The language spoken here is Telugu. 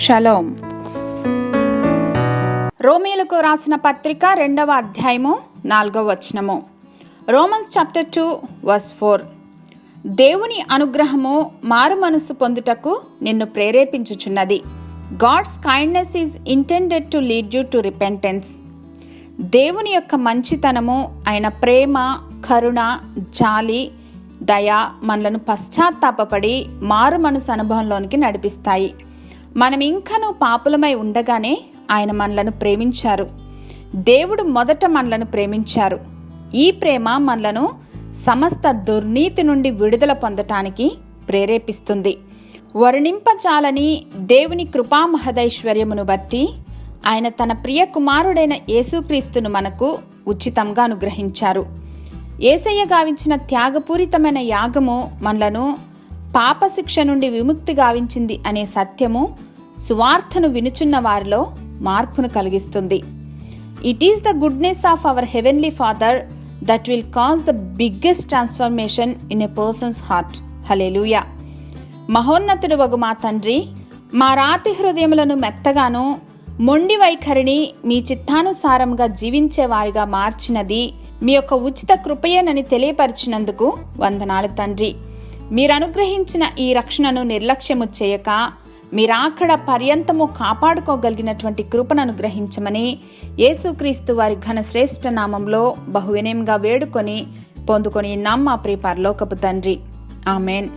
షలోం. రోమీయులకు రాసిన పత్రిక 2వ అధ్యాయము 4వ వచనము. Romans chapter 2 verse 4. దేవుని అనుగ్రహము మారు మనసు పొందుటకు నిన్ను ప్రేరేపించుచున్నది. God's kindness is intended to lead you to repentance. దేవుని యొక్క మంచితనము, ఆయన ప్రేమ, కరుణ, జాలి, దయ మనలను పశ్చాత్తాపపడి మారు మనసు అనుభవంలోనికి నడిపిస్తాయి. మనం ఇంకనూ పాపులమై ఉండగానే ఆయన మనలను ప్రేమించారు. దేవుడు మొదట మనలను ప్రేమించారు. ఈ ప్రేమ మనలను సమస్త దుర్నీతి నుండి విడుదల పొందటానికి ప్రేరేపిస్తుంది. వర్ణింపచాలని దేవుని కృపా మహదైశ్వర్యమును బట్టి ఆయన తన ప్రియ కుమారుడైన యేసుక్రీస్తును మనకు ఉచితంగా అనుగ్రహించారు. యేసయ్య గావించిన త్యాగపూరితమైన యాగము మనలను పాపశిక్ష నుండి విముక్తి గావించింది అనే సత్యము సువార్తను వినుచున్న వారిలో మార్పును కలిగిస్తుంది. It is the goodness of our heavenly Father that will cause the biggest transformation in a person's heart. Hallelujah. మహోన్నతుడు వగు మా తండ్రి, మా రాతి హృదయములను మెత్తగాను మొండి వైఖరిని మీ చిత్తానుసారంగా జీవించే వారిగా మార్చినది మీ యొక్క ఉచిత కృపయేనని తెలియపరిచినందుకు వందనాలు తండ్రి. మీరు అనుగ్రహించిన ఈ రక్షణను నిర్లక్ష్యము చేయక మీరాకడ పర్యంతము కాపాడుకోగలిగినటువంటి కృపను అనుగ్రహించమని యేసుక్రీస్తు వారి ఘన శ్రేష్ఠ నామంలో బహువినయంగా వేడుకొని పొందుకొని మా ప్రియ పరలోకపు తండ్రి. ఆమెన్.